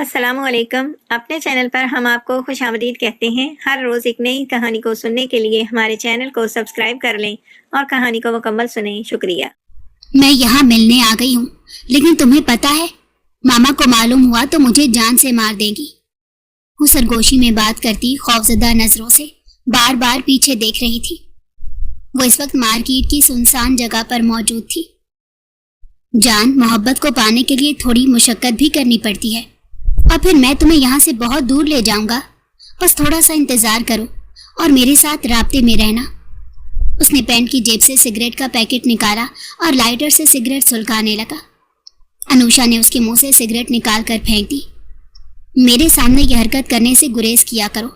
السلام علیکم. اپنے چینل پر ہم آپ کو خوش آمدید کہتے ہیں. ہر روز ایک نئی کہانی کو سننے کے لیے ہمارے چینل کو سبسکرائب کر لیں اور کہانی کو مکمل سنیں. شکریہ. میں یہاں ملنے آ گئی ہوں، لیکن تمہیں پتا ہے ماما کو معلوم ہوا تو مجھے جان سے مار دے گی. وہ سرگوشی میں بات کرتی خوفزدہ نظروں سے بار بار پیچھے دیکھ رہی تھی. وہ اس وقت مارکیٹ کی سنسان جگہ پر موجود تھی. جان، محبت کو پانے کے لیے تھوڑی مشقت بھی کرنی پڑتی ہے، اور پھر میں تمہیں یہاں سے بہت دور لے جاؤں گا. بس تھوڑا سا انتظار کرو اور میرے ساتھ رابطے میں رہنا. اس نے پینٹ کی جیب سے سگریٹ کا پیکٹ نکالا اور لائٹر سے سگریٹ سلگانے لگا. انوشا نے اس کے منہ سے سگریٹ نکال کر پھینک دی. میرے سامنے یہ حرکت کرنے سے گریز کیا کرو،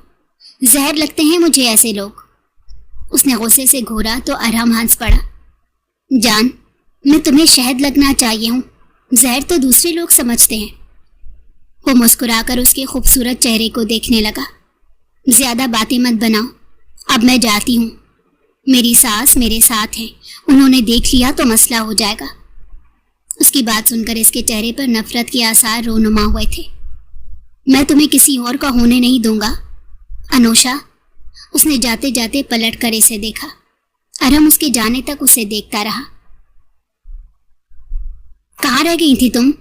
زہر لگتے ہیں مجھے ایسے لوگ. اس نے غصے سے گھورا تو ارحم ہنس پڑا. جان، میں تمہیں شہد لگنا چاہیے ہوں، زہر تو دوسرے لوگ سمجھتے ہیں. وہ مسکرا کر اس کے خوبصورت چہرے کو دیکھنے لگا. زیادہ باتیں مت بناؤ، اب میں جاتی ہوں. میری ساس میرے ساتھ ہیں، انہوں نے دیکھ لیا تو مسئلہ ہو جائے گا. اس کی بات سن کر اس کے چہرے پر نفرت کے آثار رونما ہوئے تھے. میں تمہیں کسی اور کا ہونے نہیں دوں گا انوشا. اس نے جاتے جاتے پلٹ کر اسے دیکھا. ارحم اس کے جانے تک اسے دیکھتا رہا. کہاں رہ گئی تھی تم؟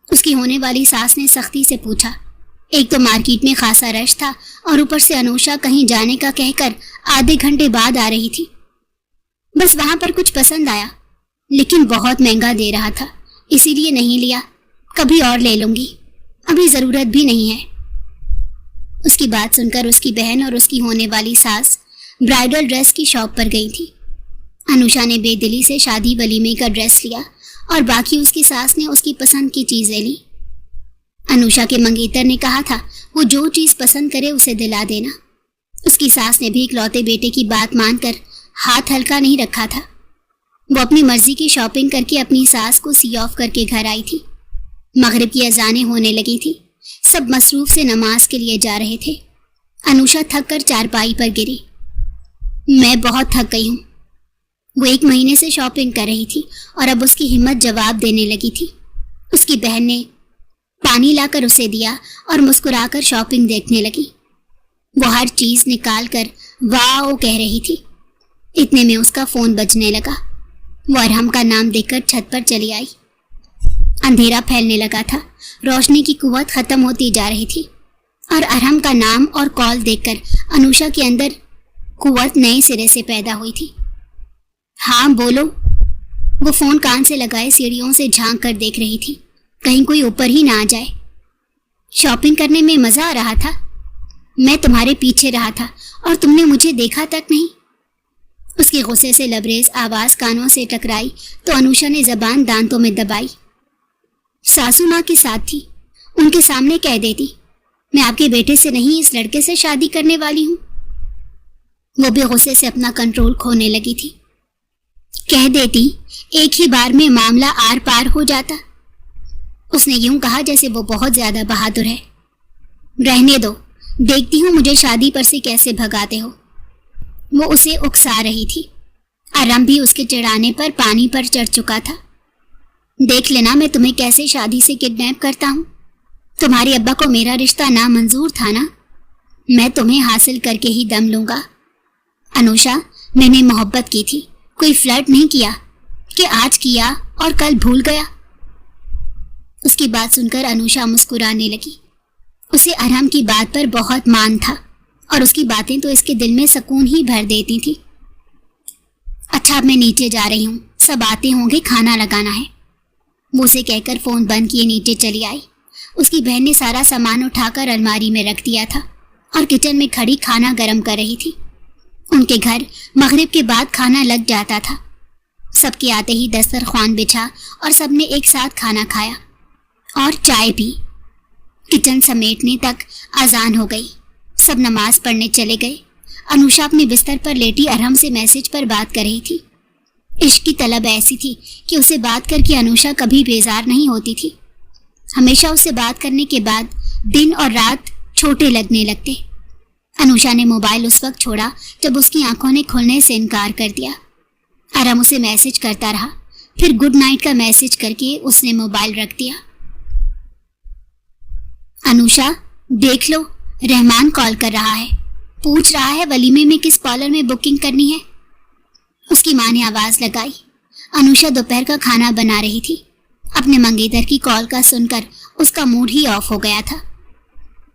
اس کی ہونے والی ساس نے سختی سے پوچھا. ایک تو مارکیٹ میں خاصا رش تھا اور اوپر سے انوشا کہیں جانے کا کہہ کر آدھے گھنٹے بعد آ رہی تھی. بس وہاں پر کچھ پسند آیا، لیکن بہت مہنگا دے رہا تھا، اسی لیے نہیں لیا. کبھی اور لے لوں گی، ابھی ضرورت بھی نہیں ہے. اس کی بات سن کر اس کی بہن اور اس کی ہونے والی ساس برائڈل ڈریس کی شاپ پر گئی تھی. انوشا نے بے دلی سے شادی ولیمے کا ڈریس لیا اور باقی اس کی ساس نے اس کی پسند کی چیزیں لی. انوشا کے منگیتر نے کہا تھا وہ جو چیز پسند کرے اسے دلا دینا. اس کی ساس نے بھی اکلوتے بیٹے کی بات مان کر ہاتھ ہلکا نہیں رکھا تھا. وہ اپنی مرضی کی شاپنگ کر کے اپنی ساس کو سی آف کر کے گھر آئی تھی. مغرب کی اذانیں ہونے لگی تھی. سب مصروف سے نماز کے لیے جا رہے تھے. انوشا تھک کر چارپائی پر گری. میں بہت تھک گئی ہوں. وہ 1 مہینے سے شاپنگ کر رہی تھی اور اب اس کی ہمت جواب دینے لگی تھی. اس کی بہن نے پانی لا کر اسے دیا اور مسکرا کر شاپنگ دیکھنے لگی. وہ ہر چیز نکال کر واو کہہ رہی تھی. اتنے میں اس کا فون بجنے لگا. وہ ارحم کا نام دیکھ کر چھت پر چلی آئی. اندھیرا پھیلنے لگا تھا، روشنی کی قوت ختم ہوتی جا رہی تھی، اور ارحم کا نام اور کال دیکھ کر انوشا کے اندر قوت نئے سرے سے پیدا ہوئی تھی. ہاں بولو. وہ فون کان سے لگائے سیڑھیوں سے جھانک کر دیکھ رہی تھی، کہیں کوئی اوپر ہی نہ آ جائے. شاپنگ کرنے میں مزہ آ رہا تھا. میں تمہارے پیچھے رہا تھا اور تم نے مجھے دیکھا تک نہیں. اس کی غصے سے لبریز آواز کانوں سے ٹکرائی تو انوشا نے زبان دانتوں میں دبائی. ساسو ماں کے ساتھ تھی، ان کے سامنے کہہ دیتی میں آپ کے بیٹے سے نہیں اس لڑکے سے شادی کرنے والی ہوں. وہ بھی غصے سے اپنا کنٹرول کھونے لگی تھی. کہہ دیتی، ایک ہی بار میں معاملہ آر پار ہو جاتا. اس نے یوں کہا جیسے وہ بہت زیادہ بہادر ہے. رہنے دو، دیکھتی ہوں مجھے شادی پر سے کیسے بھگاتے ہو. وہ اسے اکسا رہی تھی. ارحم بھی اس کے چڑھانے پر پانی پر چڑھ چکا تھا. دیکھ لینا میں تمہیں کیسے شادی سے کڈنیپ کرتا ہوں. تمہارے ابا کو میرا رشتہ نامنظور تھا نا، میں تمہیں حاصل کر کے ہی دم لوں گا. انوشا، میں نے محبت کی تھی، کوئی فلرٹ نہیں کیا کہ آج کیا اور کل بھول گیا. اس کی بات سن کر انوشا مسکرانے لگی. اسے ارحم کی بات پر بہت مان تھا اور اس کی باتیں تو اس کے دل میں سکون ہی بھر دیتی تھی. اچھا اب میں نیچے جا رہی ہوں، سب آتے ہوں گے، کھانا لگانا ہے. وہ اسے کہہ کر فون بند کیے نیچے چلی آئی. اس کی بہن نے سارا سامان اٹھا کر الماری میں رکھ دیا تھا اور کچن میں کھڑی کھانا گرم کر رہی تھی. ان کے گھر مغرب کے بعد کھانا لگ جاتا تھا. سب کے آتے ہی دسترخوان بچھا اور سب نے ایک ساتھ کھانا کھایا اور چائے پی. کچن سمیٹنے تک اذان ہو گئی. سب نماز پڑھنے چلے گئے. انوشا اپنے بستر پر لیٹی ارحم سے میسج پر بات کر رہی تھی. عشق کی طلب ایسی تھی کہ اسے بات کر کے انوشا کبھی بیزار نہیں ہوتی تھی. ہمیشہ اس سے بات کرنے کے بعد دن اور رات چھوٹے لگنے لگتے. انوشا نے موبائل اس وقت چھوڑا جب اس کی آنکھوں نے کھلنے سے انکار کر دیا. ارحم اسے میسج کرتا رہا، پھر گڈ نائٹ کا میسج کر کے اس نے موبائل رکھ دیا. अनुषा देख लो, रहमान कॉल कर रहा है, पूछ रहा है वलीमे में किस पार्लर में बुकिंग करनी है। उसकी माँ ने आवाज लगाई। अनुषा दोपहर का खाना बना रही थी। अपने मंगेतर की कॉल का सुनकर उसका मूड ही ऑफ हो गया था।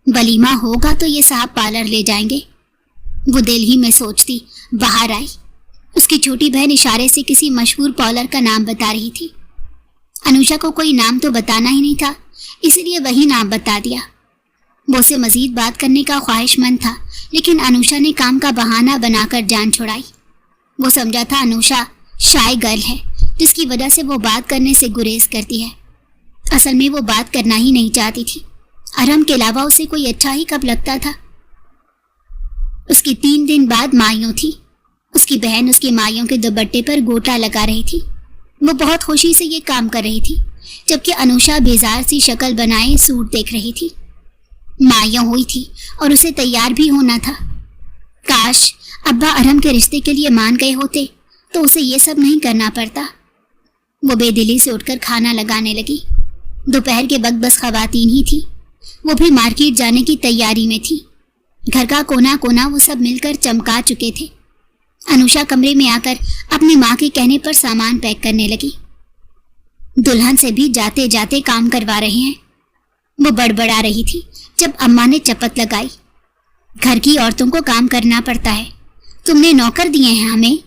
वलीमा होगा तो ये साहब पार्लर ले जाएंगे, वो दिल ही में सोचती बाहर आई। उसकी छोटी बहन इशारे से किसी मशहूर पार्लर का नाम बता रही थी। अनुषा को कोई नाम तो बताना ही नहीं था, इसलिए वही नाम बता दिया। वो उसे मजीद बात करने का ख्वाहिशमंद था, लेकिन अनुषा ने काम का बहाना बनाकर जान छुड़ाई। वो समझा था अनुषा शाय गर्ल है, जिसकी वजह से वो बात करने से गुरेज करती है। असल में वो बात करना ही नहीं चाहती थी। अरहम के अलावा उसे कोई अच्छा ही कब लगता था। उसकी 3 दिन बाद माइयों थी। उसकी बहन उसकी माइयों के दुपट्टे पर गोटा लगा रही थी। वो बहुत खुशी से ये काम कर रही थी, जबकि अनुषा बेजार सी शक्ल बनाए सूट देख रही थी। माइयों हुई थी और उसे तैयार भी होना था। काश अब्बा अरहम के रिश्ते के लिए मान गए होते तो उसे ये सब नहीं करना पड़ता। वो बेदिली से उठकर खाना लगाने लगी। दोपहर के वक्त बस खवातीन ही थी। वो भी मार्केट जाने की तैयारी में थी। घर का कोना कोना वो सब मिलकर चमका चुके थे। अनुषा कमरे में आकर अपनी माँ के कहने पर सामान पैक करने लगी। दुल्हन से भी जाते जाते काम करवा रहे हैं, वो बड़बड़ा रही थी जब अम्मा ने चपत लगाई। घर की औरतों को काम करना पड़ता है, तुमने नौकर दिए हैं हमें,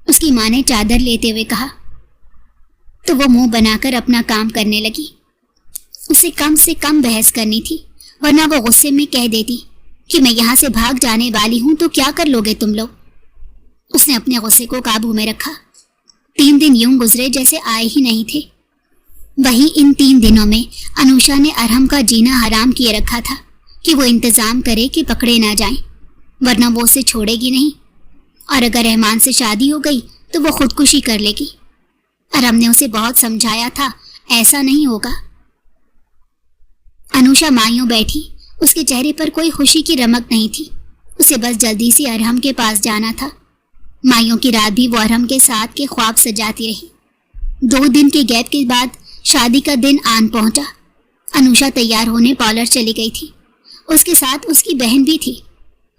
उसकी माँ ने चादर लेते हुए कहा। तो वो मुंह बनाकर अपना काम करने लगी। उसे कम से कम बहस करनी थी, वरना वो गुस्से में कह देती कि मैं यहाँ से भाग जाने वाली हूँ तो क्या कर लोगे तुम लोग। उसने अपने गुस्से को काबू में रखा। 3 दिन यूं गुजरे जैसे आए ही नहीं थे। वही इन 3 दिनों में अनुषा ने अरहम का जीना हराम किए रखा था कि वो इंतजाम करे कि पकड़े ना जाएं, वरना वो उसे छोड़ेगी नहीं। और अगर रहमान से शादी हो गई तो वो खुदकुशी कर लेगी। अरहम ने उसे बहुत समझाया था, ऐसा नहीं होगा। अनुषा मायूं बैठी। उसके चेहरे पर कोई खुशी की रमक नहीं थी। उसे बस जल्दी से अरहम के पास जाना था। मायूं की रात भी वो अरहम के साथ के ख्वाब सजाती रही। 2 दिन के गैप के बाद शादी का दिन आन पहुंचा। अनुषा तैयार होने पार्लर चली गई थी। उसके साथ उसकी बहन भी थी।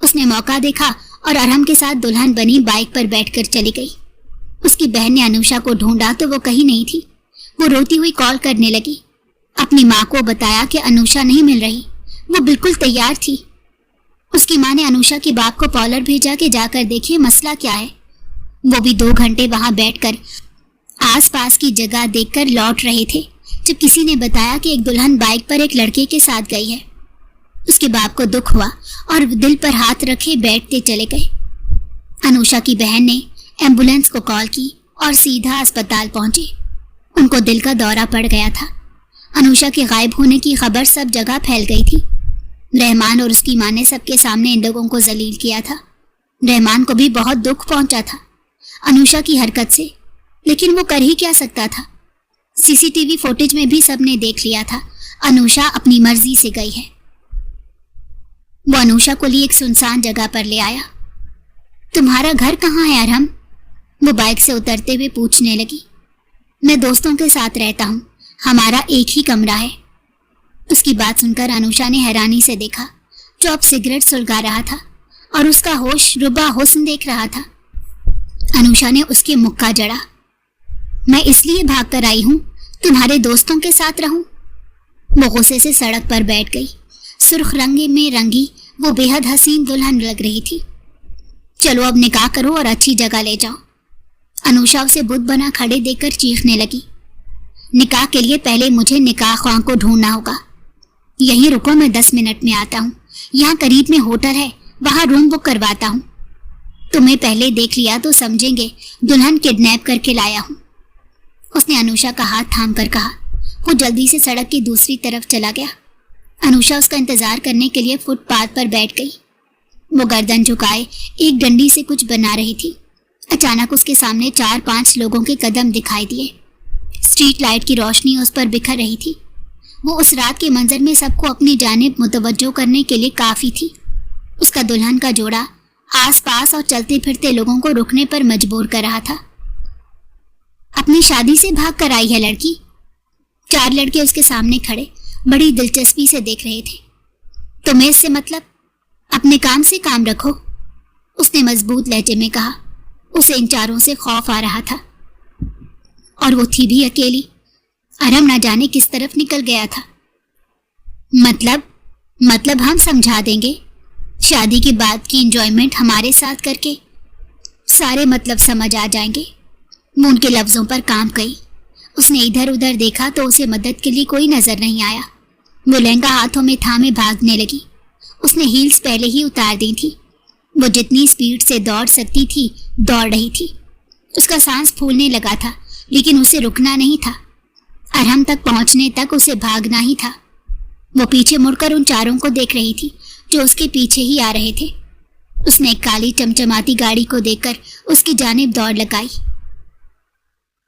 उसने मौका देखा और अरहम के साथ दुल्हन बनी बाइक पर बैठकर चली गई। उसकी बहन ने अनुषा को ढूंढा तो वो कहीं नहीं थी। वो रोती हुई कॉल करने लगी। अपनी माँ को बताया कि अनुषा नहीं मिल रही। वो बिल्कुल तैयार थी। उसकी माँ ने अनुषा के बाप को पार्लर भेजा कि जाकर देखिए मसला क्या है। वो भी 2 घंटे वहां बैठकर आसपास की जगह देखकर लौट रहे थे जब किसी ने बताया कि एक दुल्हन बाइक पर एक लड़के के साथ गई है। उसके बाप को दुख हुआ और दिल पर हाथ रखे बैठते चले गए। अनुषा की बहन ने एम्बुलेंस को कॉल की और सीधा अस्पताल पहुंचे। उनको दिल का दौरा पड़ गया था। अनुषा के गायब होने की खबर सब जगह फैल गई थी। रहमान और उसकी माँ ने सबके सामने इन लोगों को जलील किया था। रहमान को भी बहुत दुख पहुंचा था अनुषा की हरकत से, लेकिन वो कर ही क्या सकता था। सीसीटीवी फुटेज में भी सबने देख लिया था अनुषा अपनी मर्जी से गई है। वो अनुषा को लिए एक सुनसान जगह पर ले आया। तुम्हारा घर कहाँ है अरहम? वो बाइक से उतरते हुए पूछने लगी। मैं दोस्तों के साथ रहता हूँ, हमारा एक ही कमरा है। उसकी बात सुनकर अनुषा ने हैरानी से देखा। जो अब सिगरेट सुलगा रहा था और उसका होश रुबा हुस्न देख रहा था। अनुषा ने उसके मुख का जड़ा। मैं इसलिए भाग कर आई हूँ तुम्हारे दोस्तों के साथ रहूं। वो गुस्से से सड़क पर बैठ गई। सुर्ख रंगे में रंगी वो बेहद हसीन दुल्हन लग रही थी। चलो अब निकाह करो और अच्छी जगह ले जाओ। अनुषा उसे बुत बना खड़े देखकर चीखने लगी। निकाह के लिए पहले मुझे निकाह ख्वाह को ढूंढना होगा। यहीं रुको, मैं 10 मिनट में आता हूँ। यहाँ करीब में होटल है, वहां रूम बुक करवाता हूँ। तुम्हें पहले देख लिया तो समझेंगे दुल्हन किडनैप करके लाया हूँ। उसने अनुषा का हाथ थाम कर कहा। वो जल्दी से सड़क की दूसरी तरफ चला गया। अनुषा उसका इंतजार करने के लिए फुटपाथ पर बैठ गई। वो गर्दन झुकाए एक डंडी से कुछ बना रही थी। अचानक उसके सामने 4-5 लोगों के कदम दिखाई दिए। स्ट्रीट लाइट की रोशनी उस पर बिखर रही थी। वो उस रात के मंजर में सबको अपनी जानिब मुतवज्जो करने के लिए काफी थी। उसका दुल्हन का जोड़ा आसपास और चलते फिरते लोगों को रुकने पर मजबूर कर रहा था। अपनी शादी से भाग कर आई है लड़की। 4 लड़के उसके सामने खड़े बड़ी दिलचस्पी से देख रहे थे। तुम्हें इससे मतलब? अपने काम से काम रखो, उसने मजबूत लहजे में कहा। उसे इन चारों से खौफ आ रहा था और वो थी भी अकेली। अरहम न जाने किस तरफ निकल गया था। मतलब हम समझा देंगे। शादी के बाद की एंजॉयमेंट हमारे साथ करके सारे मतलब समझ आ जाएंगे। वो उनके लफ्जों पर काम गई। उसने इधर उधर देखा तो उसे मदद के लिए कोई नजर नहीं आया। वो लहंगा हाथों में थामे भागने लगी। उसने हील्स पहले ही उतार दी थी। वो जितनी स्पीड से दौड़ सकती थी दौड़ रही थी। उसका सांस फूलने लगा था, लेकिन उसे रुकना नहीं था। अरहम तक पहुंचने तक उसे भागना ही था। वो पीछे मुड़कर उन चारों को देख रही थी जो उसके पीछे ही आ रहे थे। उसने एक काली चमचमाती गाड़ी को देखकर उसकी जानिब दौड़ लगाई।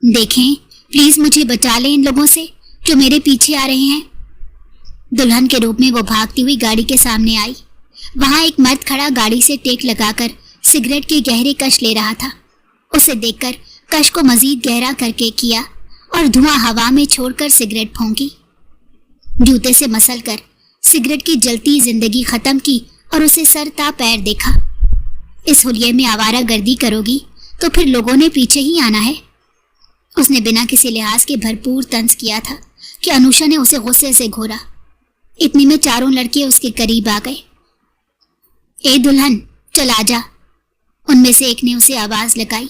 देखें, प्लीज मुझे बचा लें इन लोगों से जो मेरे पीछे आ रहे हैं। दुल्हन के रूप में वो भागती हुई गाड़ी के सामने आई। वहां एक मर्द खड़ा गाड़ी से टेक लगाकर सिगरेट के गहरे कश ले रहा था। उसे देखकर कश को मजीद गहरा करके किया और धुआं हवा में छोड़कर सिगरेट फूंकी। जूते से मसलकर सिगरेट की जलती जिंदगी खत्म की और उसे सर ता पैर देखा। इस हुलिये में आवारा गर्दी करोगी तो फिर लोगों ने पीछे ही आना है। उसने बिना किसी लिहाज के भरपूर तंज किया था कि अनुषा ने उसे गुस्से से घोरा। इतनी में चारों लड़के उसके करीब आ गए। ए दुल्हन, चल आजा, उनमें से एक ने उसे आवाज लगाई।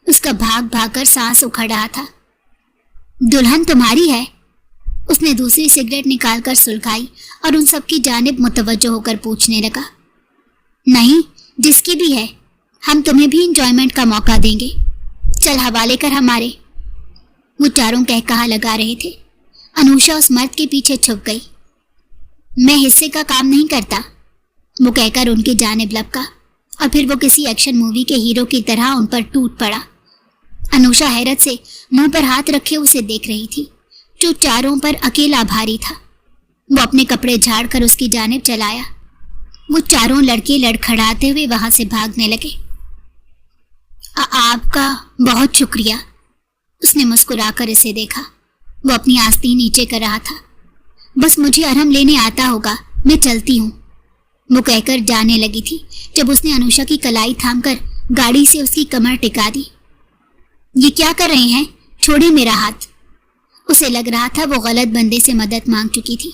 उसका भाग भाग कर सांस उखड़ रहा था। दुल्हन तुम्हारी है? उसने दूसरी सिगरेट निकालकर सुलगाई और उन सबकी जानिब मुतवज्जो होकर पूछने लगा। नहीं, जिसकी भी है, हम तुम्हें भी इंजॉयमेंट का मौका देंगे। चल हवाले कर हमारे। वो चारों कह कहा लगा रहे थे। अनुषा उस मर्द के पीछे छुप गई। मैं हिस्से का काम नहीं करता, वो कहकर उनकी जानिब लपका और फिर वो किसी एक्शन मूवी के हीरो की तरह उन पर टूट पड़ा। अनुषा हैरत से मुंह पर हाथ रखे उसे देख रही थी, जो चारों पर अकेला भारी था। वो अपने कपड़े झाड़ कर उसकी जानिब चलाया। वो चारों लड़के लड़खड़ाते हुए वहां से भागने लगे। आपका बहुत शुक्रिया, उसने मुस्कुराकर इसे देखा। वो अपनी आस्तीन नीचे कर रहा था। बस मुझे अरहम लेने आता होगा, मैं चलती हूँ, वो कहकर जाने लगी थी जब उसने अनुषा की कलाई थामकर गाड़ी से उसकी कमर टिका दी। ये क्या कर रहे हैं? छोड़े मेरा हाथ। उसे लग रहा था वो गलत बंदे से मदद मांग चुकी थी।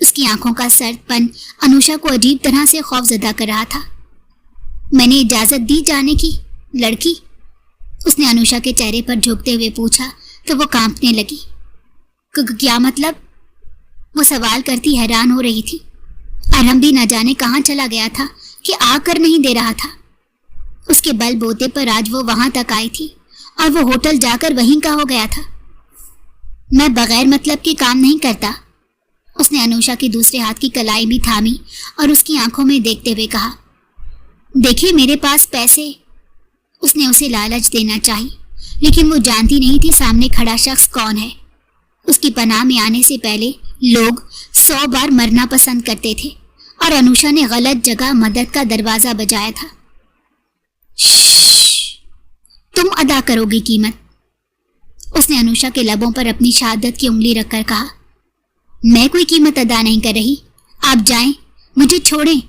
उसकी आंखों का सर्दपन अनुषा को अजीब तरह से खौफजदा कर रहा था। मैंने इजाजत दी जाने की, लड़की? उसने अनुषा के चेहरे पर झुकते हुए पूछा तो वो कांपने लगी। क्या मतलब? वो सवाल करती हैरान हो रही थी। अरहम भी न जाने कहाँ चला गया था कि आकर नहीं दे रहा था। उसके बल बोते पर आज वो वहां तक आई थी और वो होटल जाकर वहीं का हो गया था। मैं बगैर मतलब के काम नहीं करता, उसने अनुषा की दूसरे हाथ की कलाई भी थामी और उसकी आंखों में देखते हुए कहा। देखिए मेरे पास पैसे। उसने उसे लालच देना चाहिए, लेकिन वो जानती नहीं थी सामने खड़ा शख्स कौन है। उसकी पनाह में आने से पहले लोग 100 बार मरना पसंद करते थे और अनुषा ने गलत जगह मदद का दरवाजा बजाया था। तुम अदा करोगी कीमत, उसने अनुषा के लबों पर अपनी शहादत की उंगली रखकर कहा। मैं कोई कीमत अदा नहीं कर रही, आप जाएं, मुझे छोड़ें।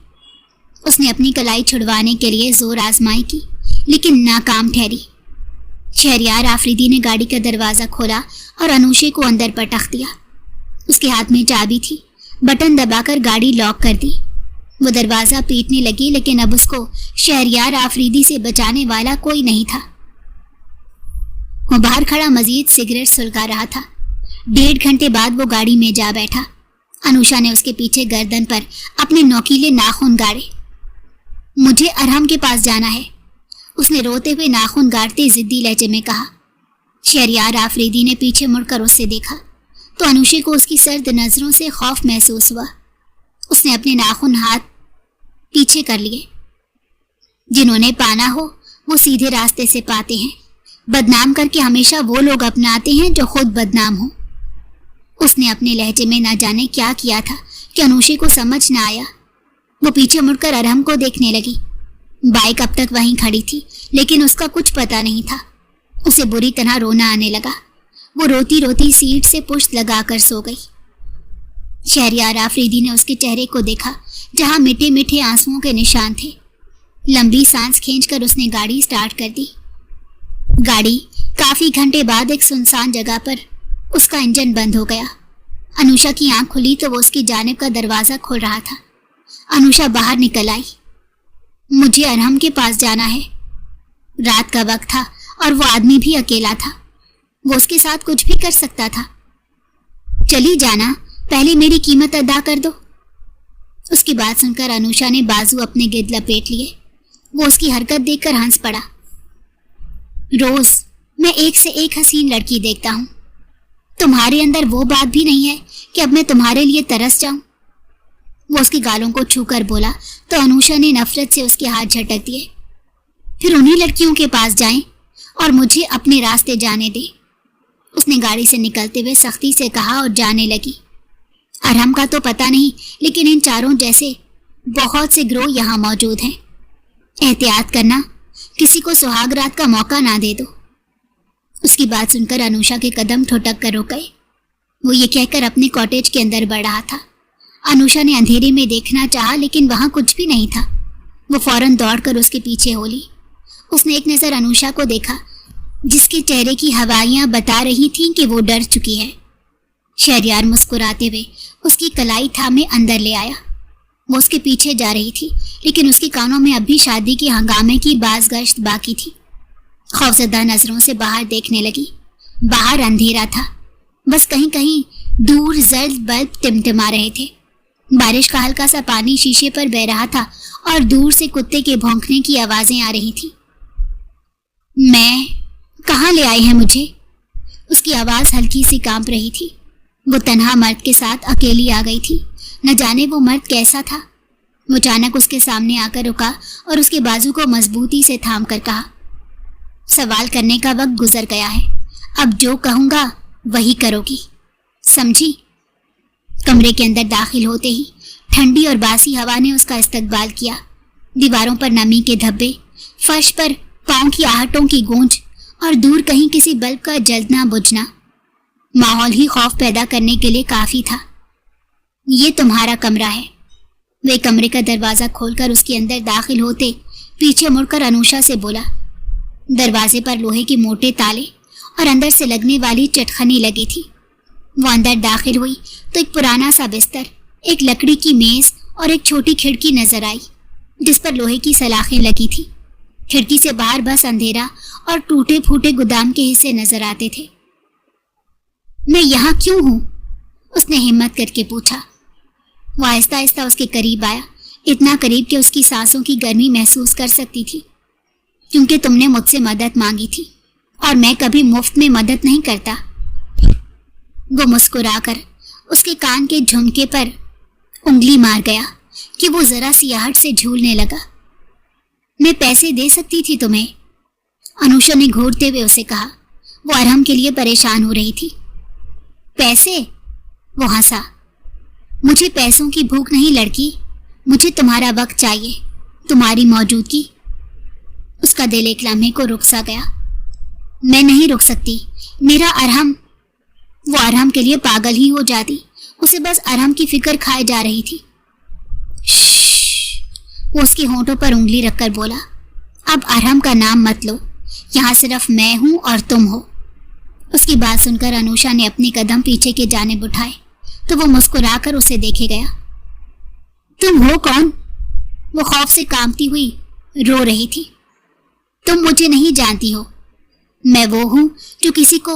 उसने अपनी कलाई छुड़वाने के लिए जोर आजमाई की, लेकिन नाकाम ठहरी। शहरयार आफरीदी ने गाड़ी का दरवाजा खोला और अनुषा को अंदर पटक दिया। उसके हाथ में चाबी थी, बटन दबाकर गाड़ी लॉक कर दी। वो दरवाजा पीटने लगी, लेकिन अब उसको शहरयार आफरीदी से बचाने वाला कोई नहीं था। वो बाहर खड़ा मजीद सिगरेट सुलगा रहा था। 1.5 घंटे बाद वो गाड़ी में जा बैठा। अनुषा ने उसके पीछे गर्दन पर अपने नोकीले नाखून गाड़े। मुझे अरहम के पास जाना है, उसने रोते हुए नाखून गाड़ते जिद्दी लहजे में कहा। शहरयार आफरीदी ने पीछे मुड़कर उससे देखा तो अनुषा को उसकी सर्द नजरों से खौफ महसूस हुआ। उसने अपने नाखून हाथ पीछे कर लिए। जिन्होंने पाना हो वो सीधे रास्ते से पाते हैं, बदनाम करके हमेशा वो लोग अपनाते हैं जो खुद बदनाम हो। उसने अपने लहजे में ना जाने क्या किया था कि अनुषा को समझ ना आया। वो पीछे मुड़कर अरहम को देखने लगी। बाइक अब तक वहीं खड़ी थी, लेकिन उसका कुछ पता नहीं था। उसे बुरी तरह रोना आने लगा। वो रोती रोती सीट से पुश्त लगाकर सो गई। शहरयार आफरीदी ने उसके चेहरे को देखा जहां मीठे मीठे आंसुओं के निशान थे। लंबी सांस खींचकर उसने गाड़ी स्टार्ट कर दी। गाड़ी काफी घंटे बाद एक सुनसान जगह पर उसका इंजन बंद हो गया। अनुषा की आंख खुली तो वो उसकी जानिब का दरवाजा खोल रहा था। अनुषा बाहर निकल आई। मुझे अरहम के पास जाना है। रात का वक्त था और वो आदमी भी अकेला था। वो उसके साथ कुछ भी कर सकता था। चली जाना, पहले मेरी कीमत अदा कर दो। उसकी बात सुनकर अनुषा ने बाजू अपने गिर्द लपेट लिए। वो उसकी हरकत देखकर हंस पड़ा। रोज मैं एक से एक हसीन लड़की देखता हूं। तुम्हारे अंदर वो बात भी नहीं है कि अब मैं तुम्हारे लिए तरस जाऊं। वो उसकी गालों को छूकर बोला तो अनुषा ने नफरत से उसके हाथ झटक दिए। फिर उन्हीं लड़कियों के पास जाएं और मुझे अपने रास्ते जाने दे। उसने गाड़ी से निकलते हुए सख्ती से कहा और जाने लगी। अरहम का तो पता नहीं, लेकिन इन चारों जैसे बहुत से गिरोह यहाँ मौजूद हैं। एहतियात करना, किसी को सुहाग रात का मौका ना दे दो। उसकी बात सुनकर अनुषा के कदम ठुठक कर रुक गए। वो ये कहकर अपने कॉटेज के अंदर बढ़ रहा था। अनुषा ने अंधेरे में देखना चाहा, लेकिन वहां कुछ भी नहीं था। वो फौरन दौड़कर उसके पीछे हो ली। उसने एक नजर अनुषा को देखा, जिसके चेहरे की हवाइयां बता रही थीं कि वो डर चुकी है। शहरयार मुस्कुराते हुए उसकी कलाई थामे अंदर ले आया। वो उसके पीछे जा रही थी, लेकिन उसके कानों में अब भी शादी के हंगामे की बाज़गश्त बाकी थी। खौफजदा नजरों से बाहर देखने लगी। बाहर अंधेरा था, बस कहीं कहीं दूर जर्द बल्ब टिमटिमा रहे थे। बारिश का हल्का सा पानी शीशे पर बह रहा था और दूर से कुत्ते के भौंकने की आवाजें आ रही थी। मैं कहाँ ले आए हैं मुझे? उसकी आवाज हल्की सी कांप रही थी। वो तन्हा मर्द के साथ अकेली आ गई थी। न जाने वो मर्द कैसा था। वो अचानक उसके सामने आकर रुका और उसके बाजू को मजबूती से थाम कर कहा, सवाल करने का वक्त गुजर गया है। अब जो कहूंगा वही करोगी, समझी? कमरे के अंदर दाखिल होते ही ठंडी और बासी हवा ने उसका इस्तकबाल किया। दीवारों पर नमी के धब्बे, फर्श पर पांव की आहटों की गूंज और दूर कहीं किसी बल्ब का जलना बुझना। माहौल ही खौफ पैदा करने के लिए काफी था। ये तुम्हारा कमरा है। वे कमरे का दरवाजा खोलकर उसके अंदर दाखिल होते पीछे मुड़कर अनुषा से बोला। दरवाजे पर लोहे के मोटे ताले और अंदर से लगने वाली चटखनी लगी थी। वो अंदर दाखिल हुई तो एक पुराना सा बिस्तर, एक लकड़ी की मेज और एक छोटी खिड़की नजर आई, जिस पर लोहे की सलाखें लगी थी। खिड़की से बाहर बस अंधेरा और टूटे फूटे गोदाम के हिस्से नजर आते थे। मैं यहाँ क्यों हूँ? उसने हिम्मत करके पूछा। वो आहिस्ता आहिस्ता उसके करीब आया, इतना करीब कि उसकी सांसों की गर्मी महसूस कर सकती थी। क्योंकि तुमने मुझसे मदद मांगी थी और मैं कभी मुफ्त में मदद नहीं करता। वो मुस्कुराकर उसके कान के झुमके पर उंगली मार गया कि वो जरा सी आहट से झूलने लगा। मैं पैसे दे सकती थी तुम्हें, अनुषा ने घूरते हुए उसे कहा। वो अरहम के लिए परेशान हो रही थी। पैसे? वो हंसा। मुझे पैसों की भूख नहीं लड़की, मुझे तुम्हारा वक्त चाहिए, तुम्हारी मौजूदगी। उसका दिल एक लम्हे को रुक सा गया। मैं नहीं रुक सकती, मेरा अरहम। वो अरहम के लिए पागल ही हो जाती। उसे बस अरहम की फिक्र खाए जा रही थी। वो उसके होंठों पर उंगली रखकर बोला, अब अरहम का नाम मत लो, यहाँ सिर्फ मैं हूं और तुम हो। उसकी बात सुनकर अनुषा ने अपने कदम पीछे के जानिब उठाए तो वो मुस्कुराकर उसे देखे गया। तुम हो कौन? वो खौफ से कांपती हुई रो रही थी। तुम मुझे नहीं जानती हो। मैं वो हूं जो किसी को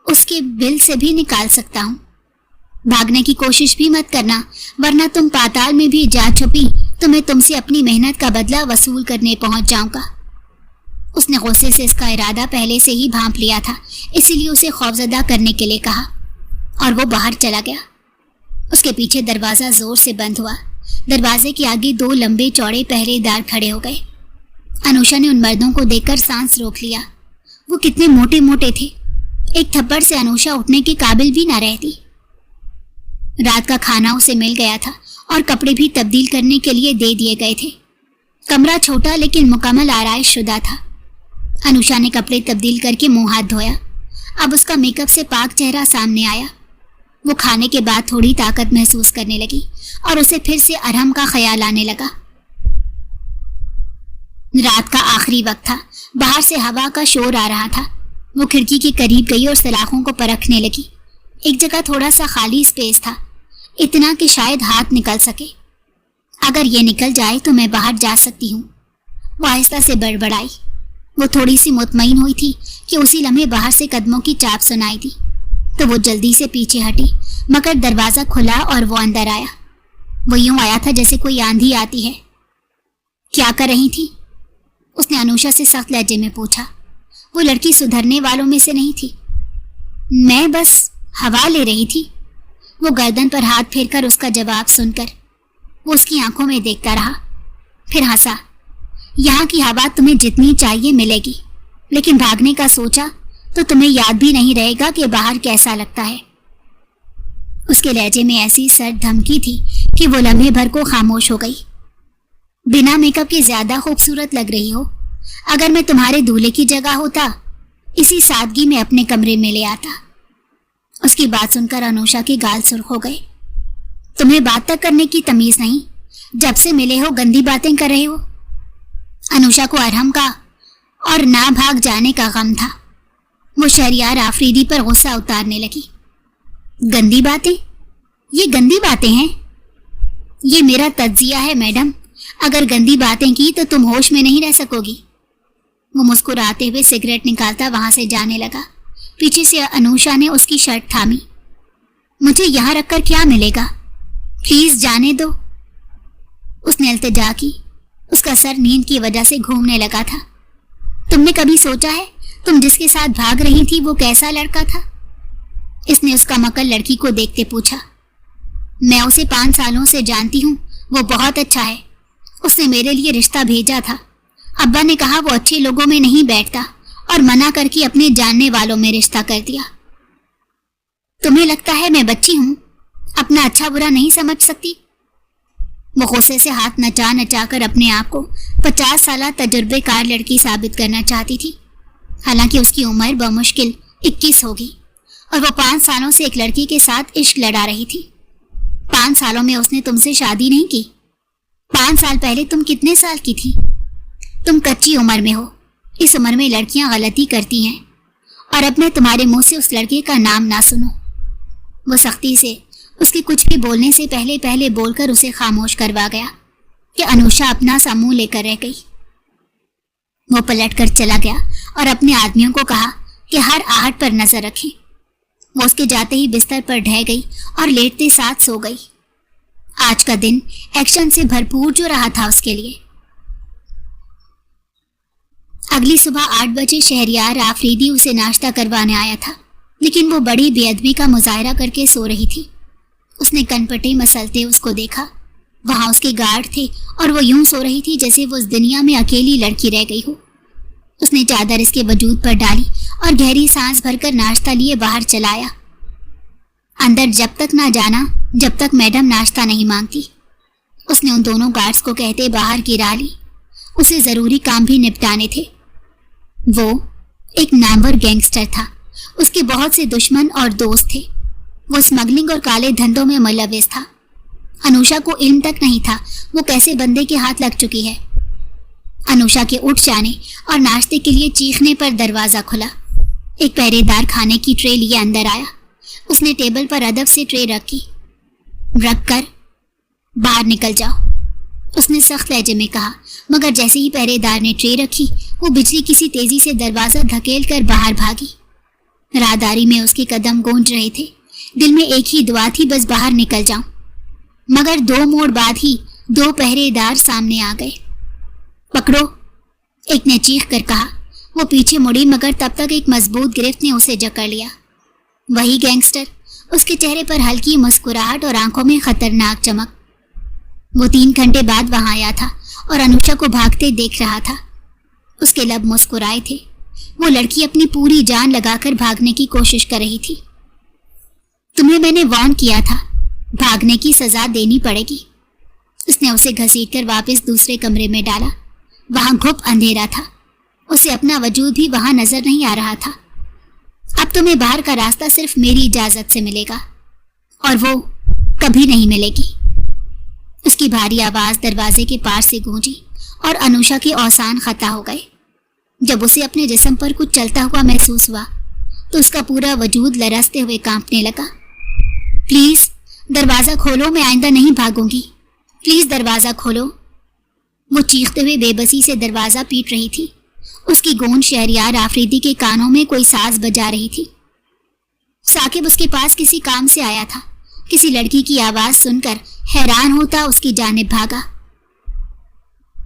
उसके बिल से भी निकाल सकता हूं। भागने की कोशिश भी मत करना, वरना तुम पाताल में भी जा छुपी तो मैं तुमसे अपनी मेहनत का बदला वसूल करने पहुंच जाऊंगा। उसने गुस्से से इसका इरादा पहले से ही भांप लिया था, इसीलिए उसे खौफजदा करने के लिए कहा और वो बाहर चला गया। उसके पीछे दरवाजा जोर से बंद हुआ। दरवाजे के आगे दो लंबे चौड़े पहरेदार खड़े हो गए। अनुषा ने उन मर्दों को देखकर सांस रोक लिया। वो कितने मोटे मोटे थे। एक थप्पड़ से अनुषा उठने के काबिल भी न रहती। रात का खाना उसे मिल गया था और कपड़े भी तब्दील करने के लिए दे दिए गए थे। कमरा छोटा लेकिन मुकम्मल आराइश शुदा था। अनुषा ने कपड़े तब्दील करके मुंह हाथ धोया। अब उसका मेकअप से पाक चेहरा सामने आया। वो खाने के बाद थोड़ी ताकत महसूस करने लगी और उसे फिर से अरहम का ख्याल आने लगा। रात का आखिरी वक्त था। बाहर से हवा का शोर आ रहा था। वो खिड़की के करीब गई और सलाखों को परखने लगी। एक जगह थोड़ा सा खाली स्पेस था, इतना कि शायद हाथ निकल सके। अगर ये निकल जाए तो मैं बाहर जा सकती हूँ, वो आहिस्ता से बड़बड़ाई। वो थोड़ी सी मुतमईन हुई थी कि उसी लम्हे बाहर से कदमों की चाप सुनाई दी, तो वो जल्दी से पीछे हटी, मगर दरवाजा खुला और वो अंदर आया। वो यूं आया था जैसे कोई आंधी आती है। क्या कर रही थी? उसने अनुषा से सख्त लहजे में पूछा। वो लड़की सुधरने वालों में से नहीं थी। मैं बस हवा ले रही थी। वो गर्दन पर हाथ फेरकर उसका जवाब सुनकर वो उसकी आंखों में देखता रहा, फिर हंसा। यहाँ की हवा तुम्हें जितनी चाहिए मिलेगी, लेकिन भागने का सोचा तो तुम्हें याद भी नहीं रहेगा कि बाहर कैसा लगता है। उसके लहजे में ऐसी सर्द धमकी थी कि वो लम्हे भर को खामोश हो गई। बिना मेकअप के ज्यादा खूबसूरत लग रही हो। अगर मैं तुम्हारे दूल्हे की जगह होता, इसी सादगी में अपने कमरे में ले आता। उसकी बात सुनकर अनुषा के गाल सुर्ख हो गए। तुम्हें बात तक करने की तमीज नहीं? जब से मिले हो गंदी बातें कर रहे हो। अनुषा को अरहम का और ना भाग जाने का गम था। वो शहरियार आफरीदी पर गुस्सा उतारने लगी। गंदी बातें? ये गंदी बातें हैं? ये मेरा तज्जिया है मैडम। अगर गंदी बातें की तो तुम होश में नहीं रह सकोगी। वो मुस्कुराते हुए सिगरेट निकालता वहां से जाने लगा। पीछे से अनुषा ने उसकी शर्ट थामी। मुझे यहाँ रखकर क्या मिलेगा? प्लीज जाने दो, उसने इल्तिजा की। उसका सर नींद की वजह से घूमने लगा था। तुमने कभी सोचा है तुम जिसके साथ भाग रही थी वो कैसा लड़का था? इसने उसका मक्कल लड़की को देखते पूछा। मैं उसे 5 सालों से जानती हूँ। वो बहुत अच्छा है। उसने मेरे लिए रिश्ता भेजा था। अब्बा ने कहा वो अच्छे लोगों में नहीं बैठता और मना करके अपने जानने वालों में रिश्ता कर दिया। तुम्हें लगता है मैं बच्ची हूँ, अपना अच्छा बुरा नहीं समझ सकती? वो गुस्से से हाथ नचा नचा कर अपने आप को 50 साल तजुर्बेकार लड़की साबित करना चाहती थी। हालांकि उसकी उम्र बमुश्किल 21 होगी और वो 5 सालों से एक लड़की के साथ इश्क लड़ा रही थी। 5 सालों में उसने तुमसे शादी नहीं की। 5 साल पहले तुम कितने साल की थी? तुम कच्ची उम्र में हो। इस उम्र में लड़कियां गलती करती हैं, और अब मैं तुम्हारे मुंह से उस लड़के का नाम ना सुनूं। वो सख्ती से उसके कुछ भी बोलने से पहले पहले बोलकर उसे खामोश करवा गया कि अनुषा अपना सा मुंह लेकर रह गई। वो पलटकर चला गया और अपने आदमियों को कहा कि हर आहट पर नजर रखें। वो उसके जाते ही बिस्तर पर ढह गई और लेटते साथ सो गई। आज का दिन एक्शन से भरपूर जो रहा था उसके लिए। अगली सुबह 8 बजे शहरियार आफरीदी उसे नाश्ता करवाने आया था, लेकिन वो बड़ी बेअदबी का मुजाहरा करके सो रही थी। उसने कनपटे मसलते उसको देखा। वहां उसके गार्ड थे और वो यूं सो रही थी जैसे वो उस दुनिया में अकेली लड़की रह गई हो। उसने चादर इसके वजूद पर डाली और गहरी सांस भरकर नाश्ता लिए बाहर चलाया। अंदर जब तक ना जाना जब तक मैडम नाश्ता नहीं मांगती। उसने उन दोनों गार्ड्स को कहते बाहर गिरा ली। उसे जरूरी काम भी निपटाने थे। वो एक नामवर गैंगस्टर था। उसके बहुत से दुश्मन और दोस्त थे। वो स्मगलिंग और काले धंधों में मुलविस था। अनुषा को इल्म तक नहीं था वो कैसे बंदे के हाथ लग चुकी है। अनुषा के उठ जाने और नाश्ते के लिए चीखने पर दरवाजा खुला। एक पहरेदार खाने की ट्रे लिए अंदर आया। उसने टेबल पर अदब से ट्रे रखी। रख कर बाहर निकल जाओ, उसने सख्त लहजे में कहा। मगर जैसे ही पहरेदार ने ट्रे रखी वो बिजली किसी तेजी से दरवाजा धकेल कर बाहर भागी। राहदारी में उसके कदम गूंज रहे थे। दिल में एक ही दुआ थी, बस बाहर निकल जाऊं। मगर 2 मोड़ बाद ही 2 पहरेदार सामने आ गए। पकड़ो, एक ने चीख कर कहा। वो पीछे मुड़ी मगर तब तक एक मजबूत गिरफ्त ने उसे जकड़ लिया। वही गैंगस्टर, उसके चेहरे पर हल्की मुस्कुराहट और आंखों में खतरनाक चमक। वो 3 घंटे बाद वहां आया था और अनुषा को भागते देख रहा था। उसके लब मुस्कुराए थे। वो लड़की अपनी पूरी जान लगाकर भागने की कोशिश कर रही थी। तुम्हें मैंने वार्न किया था, भागने की सजा देनी पड़ेगी। उसने उसे घसीटकर वापस दूसरे कमरे में डाला। वहां घुप अंधेरा था। उसे अपना वजूद भी वहां नजर नहीं आ रहा था। अब तुम्हें बाहर का रास्ता सिर्फ मेरी इजाजत से मिलेगा। और वो कभी नहीं मिलेगी। उसकी भारी आवाज दरवाजे के पार से गूंजी और अनुषा के औसान खता हो गए। जब उसे अपने जिस्म पर कुछ चलता हुआ महसूस हुआ तो उसका पूरा वजूद लरसते हुए कांपने लगा। प्लीज दरवाजा खोलो, मैं आइंदा नहीं भागूंगी, प्लीज दरवाजा खोलो। वो चीखते हुए बेबसी से दरवाजा पीट रही थी। उसकी गूंज शहरयार आफरीदी के कानों में कोई साज बजा रही थी। साकिब उसके पास किसी काम से आया था। किसी लड़की की आवाज सुनकर हैरान होता उसकी जानिब भागा।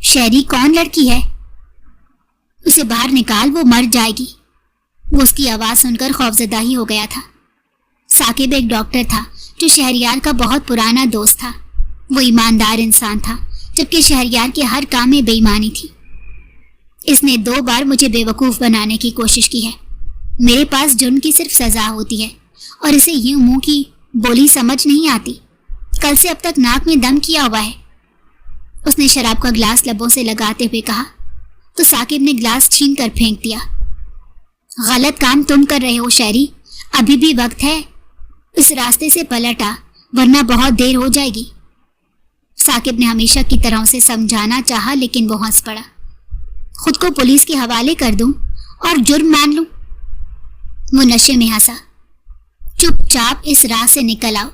शहरी, कौन लड़की है? उसे बाहर निकाल, वो मर जाएगी। वो उसकी आवाज सुनकर खौफजदा ही हो गया था। साकिब एक डॉक्टर था जो शहरयार का बहुत पुराना दोस्त था। वो ईमानदार इंसान था, जबकि शहरयार के हर काम में बेईमानी थी। इसने 2 बार मुझे बेवकूफ बनाने की कोशिश की है। मेरे पास जुर्म की सिर्फ सजा होती है और इसे यूं मुंह की बोली समझ नहीं आती। कल से अब तक नाक में दम किया हुआ है। उसने शराब का ग्लास लबों से लगाते हुए कहा तो साकिब ने ग्लास छीन कर फेंक दिया। गलत काम तुम कर रहे हो शहरी, अभी भी वक्त है। इस रास्ते से पलट आ, वरना बहुत देर हो जाएगी। साकिब ने हमेशा की तरह उसे समझाना चाहा, लेकिन वो हंस पड़ा। खुद को पुलिस के हवाले कर दूं और जुर्म मान लूं? वो नशे में हंसा। चुपचाप इस राह से निकल आओ,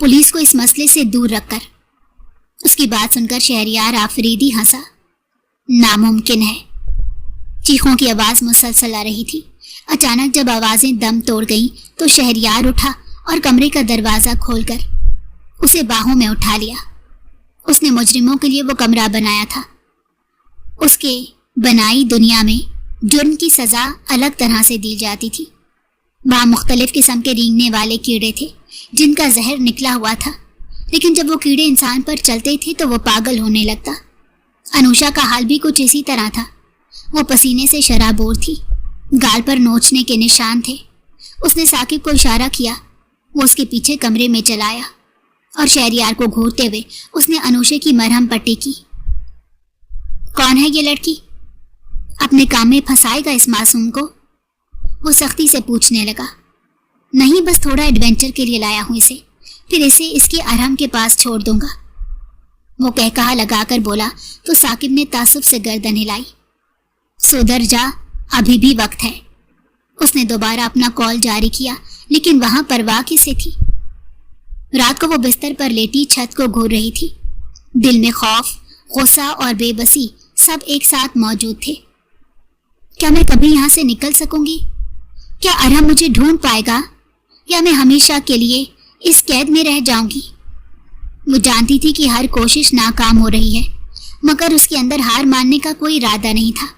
पुलिस को इस मसले से दूर रखकर। उसकी बात सुनकर शहरयार आफरीदी हंसा। नामुमकिन है। चीखों की आवाज मुसलसल आ रही थी। अचानक जब आवाजें दम तोड़ गईं तो शहरयार उठा और कमरे का दरवाजा खोलकर उसे बाहों में उठा लिया। उसने मुजरिमों के लिए वो कमरा बनाया था। उसके बनाई दुनिया में जुर्म की सजा अलग तरह से दी जाती थी। वहां मुख्तलिफ किस्म के रेंगने वाले कीड़े थे जिनका जहर निकला हुआ था, लेकिन जब वो कीड़े इंसान पर चलते थे तो वो पागल होने लगता। अनुषा का हाल भी कुछ इसी तरह था। वो पसीने से शराबोर थी, गाल पर नोचने के निशान थे। उसने साकिब को इशारा किया। वो उसके पीछे कमरे में चलाया और शहरयार को घूरते हुए उसने अनुषा की मरहम पट्टी की। कौन है ये लड़की? अपने काम में फंसाएगा इस मासूम को? वो सख्ती से पूछने लगा। नहीं, बस थोड़ा एडवेंचर के लिए लाया हूं इसे, फिर इसे इसके अरहम के पास छोड़ दूंगा। वो कह कहा लगाकर बोला तो साकिब ने तासुब से गर्दन हिलाई। सुधर जा, अभी भी वक्त है। उसने दोबारा अपना कॉल जारी किया, लेकिन वहां परवाह किसे थी? रात को वो बिस्तर पर लेटी छत को घूर रही थी। दिल में खौफ, गुस्सा और बेबसी सब एक साथ मौजूद थे। क्या मैं कभी यहां से निकल सकूंगी? क्या अरहम मुझे ढूंढ पाएगा, या मैं हमेशा के लिए इस कैद में रह जाऊंगी? वो जानती थी कि हर कोशिश नाकाम हो रही है, मगर उसके अंदर हार मानने का कोई इरादा नहीं था।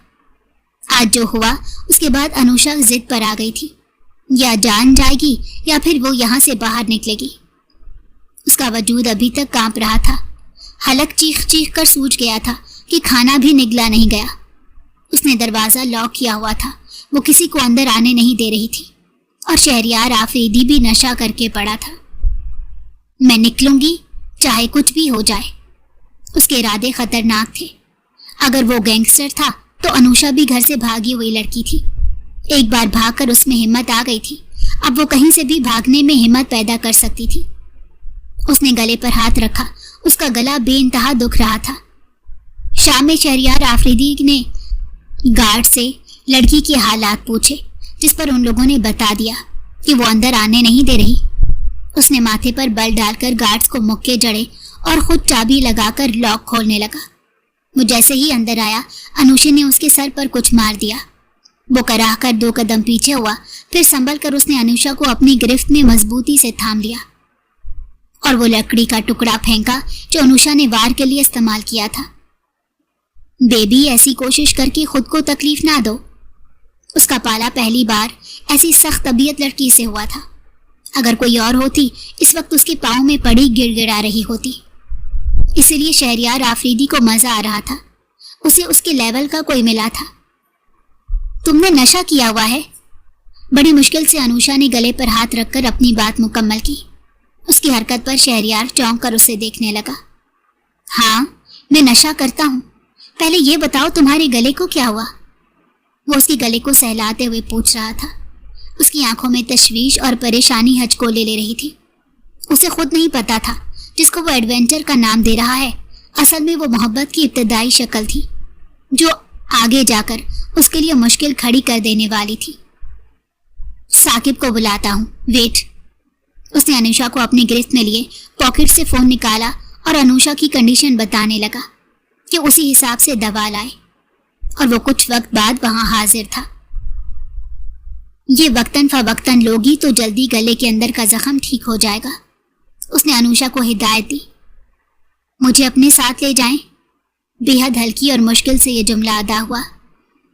आज जो हुआ उसके बाद अनुषा जिद पर आ गई थी। या जान जाएगी या फिर वो यहाँ से बाहर निकलेगी। उसका वजूद अभी तक कांप रहा था। हलक चीख चीख कर सूझ गया था कि खाना भी निगला नहीं गया। उसने दरवाज़ा लॉक किया हुआ था। वो किसी को अंदर आने नहीं दे रही थी और शहरयार आफरीदी भी नशा करके पड़ा था। मैं निकलूंगी चाहे कुछ भी हो जाए। उसके इरादे खतरनाक थे। अगर वो गैंगस्टर था तो अनुषा भी घर से भागी हुई लड़की थी। एक बार भागकर उसमें हिम्मत आ गई थी, अब वो कहीं से भी भागने में हिम्मत पैदा कर सकती थी। उसने गले पर हाथ रखा। उसका गला बेइंतहा दुख रहा था। शाम में शहरयार आफरीदी ने गार्ड से लड़की के हालात पूछे, जिस पर उन लोगों ने बता दिया कि वो अंदर आने नहीं दे रही। उसने माथे पर बल डालकर गार्ड्स को मुक्के जड़े और खुद चाबी लगाकर लॉक खोलने लगा। वो जैसे ही अंदर आया, अनुषा ने उसके सर पर कुछ मार दिया। वो कराह कर 2 कदम पीछे हुआ, फिर संभल कर उसने अनुषा को अपनी गिरफ्त में मजबूती से थाम लिया और वो लकड़ी का टुकड़ा फेंका जो अनुषा ने वार के लिए इस्तेमाल किया था। बेबी, ऐसी कोशिश करके खुद को तकलीफ ना दो। उसका पाला पहली बार ऐसी सख्त तबीयत लड़की से हुआ था। अगर कोई और होती इस वक्त उसके पाँव में पड़ी गिड़गिड़ा रही होती। इसलिए शहरयार आफरीदी को मजा आ रहा था। उसे उसके लेवल का कोई मिला था। तुमने नशा किया हुआ है? बड़ी मुश्किल से अनुषा ने गले पर हाथ रखकर अपनी बात मुकम्मल की। उसकी हरकत पर शहरयार चौंक कर उसे देखने लगा। हाँ, मैं नशा करता हूँ। पहले ये बताओ तुम्हारे गले को क्या हुआ? वो उसके गले को सहलाते हुए पूछ रहा था। उसकी आंखों में तशवीश और परेशानी हचकोले ले रही थी। उसे खुद नहीं पता था जिसको वो एडवेंचर का नाम दे रहा है असल में वो मोहब्बत की इब्तदाई शक्ल थी जो आगे जाकर उसके लिए मुश्किल खड़ी कर देने वाली थी। साकिब को बुलाता हूँ, वेट। उसने अनुषा को अपनी गिरफ्त में लिए पॉकेट से फोन निकाला और अनुषा की कंडीशन बताने लगा कि उसी हिसाब से दवा लाए, और वो कुछ वक्त बाद वहां हाजिर था। ये वक्तन फवक्तन लोगी तो जल्दी गले के अंदर का जख्म ठीक हो जाएगा। उसने अनुषा को हिदायत दी। मुझे अपने साथ ले जाएं। बेहद हल्की और मुश्किल से ये जुमला अदा हुआ।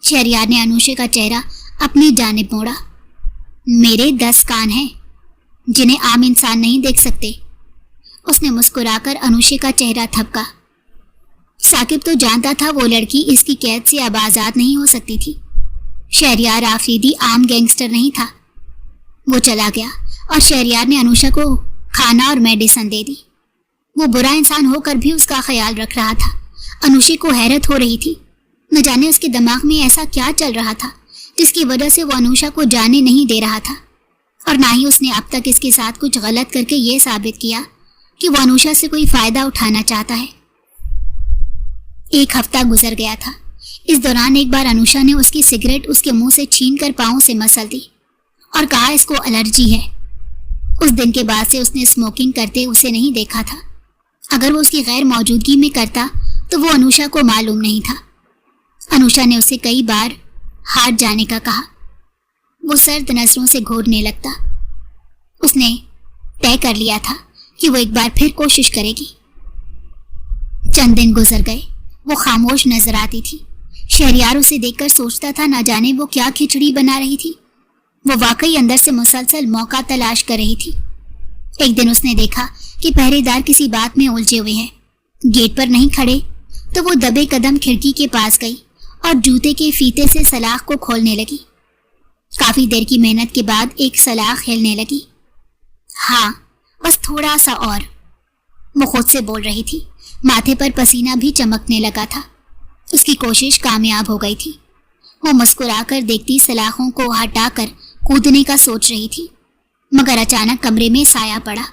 शहरयार ने अनुषा का चेहरा अपनी जानिब मोड़ा। मेरे 10 कान हैं जिन्हें आम इंसान नहीं देख सकते। उसने मुस्कुराकर अनुषा का चेहरा थपका। साकिब तो जानता था वो लड़की इसकी कैद से अब आज़ाद नहीं हो सकती थी। शहरयार आफरीदी आम गैंगस्टर नहीं था। वो चला गया और शहरयार ने अनुषा को खाना और मेडिसिन दे दी। वो बुरा इंसान होकर भी उसका ख्याल रख रहा था। अनुषा को हैरत हो रही थी, न जाने उसके दिमाग में ऐसा क्या चल रहा था जिसकी वजह से वो अनुषा को जाने नहीं दे रहा था, और ना ही उसने अब तक इसके साथ कुछ गलत करके ये साबित किया कि वो अनुषा से कोई फायदा उठाना चाहता है। 1 हफ्ता गुजर गया था। इस दौरान एक बार अनुषा ने उसकी सिगरेट उसके मुंह से छीनकर पांव से मसल दी और कहा इसको एलर्जी है। उस दिन के बाद से उसने स्मोकिंग करते उसे नहीं देखा था। अगर वो उसकी गैर मौजूदगी में करता तो वो अनुषा को मालूम नहीं था। अनुषा ने उसे कई बार हार जाने का कहा। वो सर्द नजरों से घूरने लगता। उसने तय कर लिया था कि वो एक बार फिर कोशिश करेगी। चंद दिन गुजर गए। वो खामोश नजर आती थी। शहरयार उसे देखकर सोचता था न जाने वो क्या खिचड़ी बना रही थी। वो वाकई अंदर से मुसलसल मौका तलाश कर रही थी। एक दिन उसने देखा कि पहरेदार किसी बात में उलझे हुए हैं। गेट पर नहीं खड़े तो वो दबे कदम खिड़की के पास गई और जूते के फीते से सलाख को खोलने लगी। काफी देर की मेहनत के बाद एक सलाख हिलने लगी। हाँ, बस थोड़ा सा और, वो खुद से बोल रही थी। माथे पर पसीना भी चमकने लगा था। उसकी कोशिश कामयाब हो गई थी। वो मुस्कुराकर देखती सलाखों को हटाकर कूदने का सोच रही थी, मगर अचानक कमरे में साया पड़ा।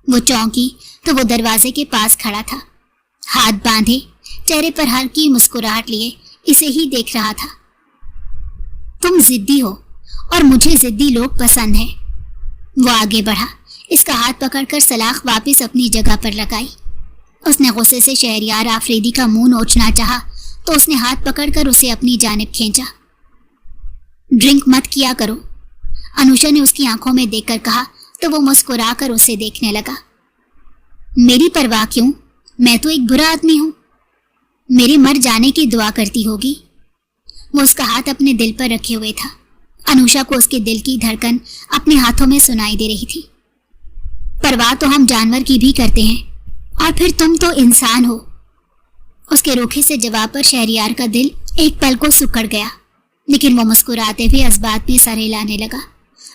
वो चौंकी तो वो दरवाजे के पास खड़ा था, हाथ बांधे, चेहरे पर हल्की मुस्कुराहट लिए इसे ही देख रहा था। तुम जिद्दी हो और मुझे जिद्दी लोग पसंद हैं। वो आगे बढ़ा, इसका हाथ पकड़कर सलाख वापस अपनी जगह पर लगाई। उसने गुस्से से शहरयार आफरीदी का मुंह नोचना चाहा तो उसने हाथ पकड़कर उसे अपनी जानिब खींचा। ड्रिंक मत किया करो, अनुषा ने उसकी आंखों में देखकर कहा तो वो मुस्कुराकर उसे देखने लगा। मेरी परवाह क्यों, मैं तो एक बुरा आदमी हूं। मेरे मर जाने की दुआ करती होगी। वो उसका हाथ अपने दिल पर रखे हुए था। अनुषा को उसके दिल की धड़कन अपने हाथों में सुनाई दे रही थी। परवाह तो हम जानवर की भी करते हैं, और फिर तुम तो इंसान हो। उसके रूखे से जवाब पर शहरयार का दिल एक पल को सिकुड़ गया, लेकिन वो मुस्कुराते हुए इस बात में सर हिलाने लगा।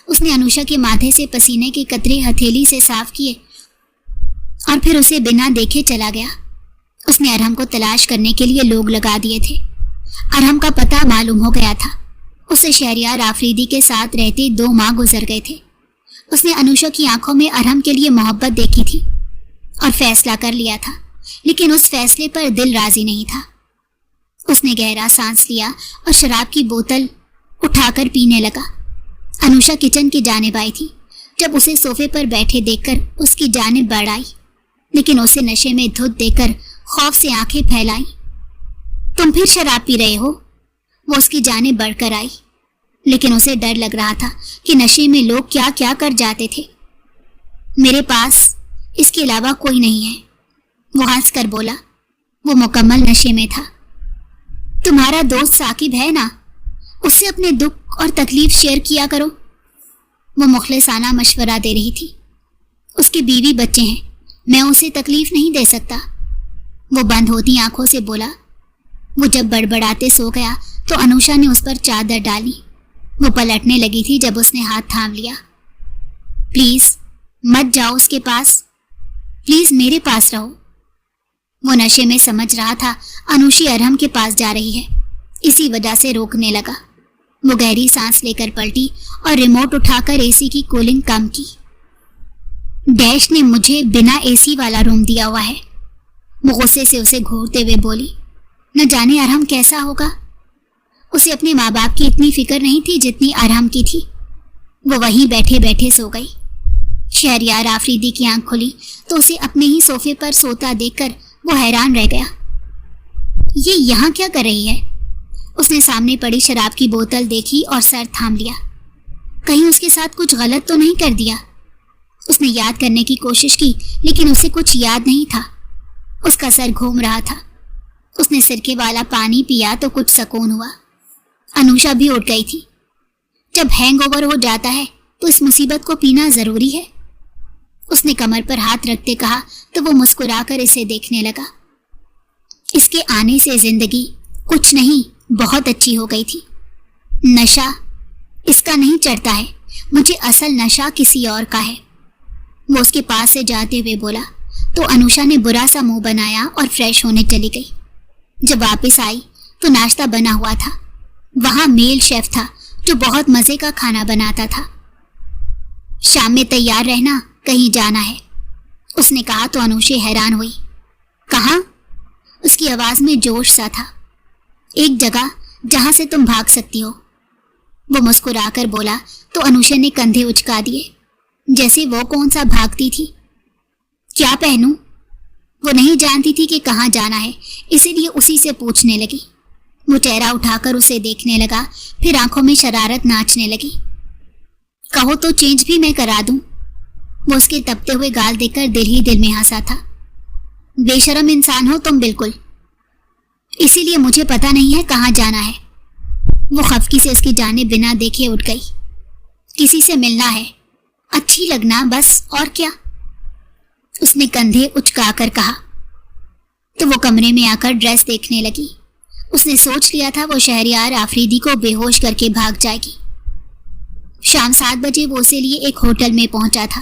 उसने अनुषा के माथे से पसीने के कतरे हथेली से साफ किए और फिर उसे बिना देखे चला गया। उसने अरहम को तलाश करने के लिए लोग लगा दिए थे। अरहम का पता मालूम हो गया था। उसे शहरयार आफरीदी के साथ रहते 2 माह गुजर गए थे। उसने अनुषा की आंखों में अरहम के लिए मोहब्बत देखी थी और फैसला कर लिया था, लेकिन उस फैसले पर दिल राजी नहीं था। उसने गहरा सांस लिया और शराब की बोतल उठाकर पीने लगा। अनुषा किचन की जानिब आई थी। जब उसे सोफे पर बैठे देखकर उसकी जानिब बढ़ आई, लेकिन उसे नशे में धुत देकर खौफ से आंखें फैलाई। तुम फिर शराब पी रहे हो? वो उसकी जानिब बढ़कर आई, लेकिन उसे डर लग रहा था कि नशे में लोग क्या क्या कर जाते थे। मेरे पास इसके अलावा कोई नहीं है, वो हंस कर बोला। वो मुकम्मल नशे में था। तुम्हारा दोस्त साकिब है ना, उससे अपने दुख और तकलीफ शेयर किया करो। वो मुखलिसाना मशवरा दे रही थी। उसकी बीवी बच्चे हैं, मैं उसे तकलीफ नहीं दे सकता। वो बंद होती आंखों से बोला। वो जब बड़बड़ाते सो गया तो अनुषा ने उस पर चादर डाली। वो पलटने लगी थी जब उसने हाथ थाम लिया। प्लीज मत जाओ उसके पास, प्लीज मेरे पास रहो। वो नशे में समझ रहा था अनुषी अरहम के पास जा रही है, इसी वजह से रोकने लगा। वो गहरी सांस लेकर पलटी और रिमोट उठाकर एसी की कूलिंग कम की। डैश ने मुझे बिना एसी वाला रूम दिया हुआ है। वो गुस्से से उसे घूरते हुए बोली। न जाने अरहम कैसा होगा। उसे अपने माँ बाप की इतनी फिक्र नहीं थी जितनी अरहम की थी। वो वहीं बैठे बैठे सो गई। शहरयार आफरीदी की आंख खुली तो उसे अपने ही सोफे पर सोता देखकर वो हैरान रह गया। ये यहाँ क्या कर रही है? उसने सामने पड़ी शराब की बोतल देखी और सर थाम लिया। कहीं उसके साथ कुछ गलत तो नहीं कर दिया। उसने याद करने की कोशिश की लेकिन उसे कुछ याद नहीं था। उसका सर घूम रहा था। उसने सिरके वाला पानी पिया तो कुछ सुकून हुआ। अनुषा भी उठ गई थी। जब हैंगओवर हो जाता है तो इस मुसीबत को पीना जरूरी है। उसने कमर पर हाथ रखते कहा तो वो मुस्कुराकर इसे देखने लगा। इसके आने से जिंदगी कुछ नहीं बहुत अच्छी हो गई थी। नशा इसका नहीं चढ़ता है, मुझे असल नशा किसी और का है। वो उसके पास से जाते हुए बोला तो अनुषा ने बुरा सा मुंह बनाया और फ्रेश होने चली गई। जब वापस आई तो नाश्ता बना हुआ था। वहां मेल शेफ था जो बहुत मजे का खाना बनाता था। शाम में तैयार रहना, कहीं जाना है, उसने कहा तो अनुषा हैरान हुई। कहाँ? उसकी आवाज में जोश सा था। एक जगह जहां से तुम भाग सकती हो। वो मुस्कुराकर बोला तो अनुषा ने कंधे उचका दिए जैसे वो कौन सा भागती थी। क्या पहनूं? वो नहीं जानती थी कि कहाँ जाना है, इसीलिए उसी से पूछने लगी। वो चेहरा उठाकर उसे देखने लगा, फिर आंखों में शरारत नाचने लगी। कहो तो चेंज भी मैं करा दूं। वो उसके तपते हुए गाल देखकर दिल ही दिल में हंसा था। बेशरम इंसान हो तुम बिल्कुल, इसीलिए मुझे पता नहीं है कहाँ जाना है। वो खफकी से उसकी जाने बिना देखे उठ गई। किसी से मिलना है, अच्छी लगना बस, और क्या? उसने कंधे उचकाकर कहा तो वो कमरे में आकर ड्रेस देखने लगी। उसने सोच लिया था वो शहरयार आफरीदी को बेहोश करके भाग जाएगी। शाम 7 बजे वो उसे लिए एक होटल में पहुंचा था।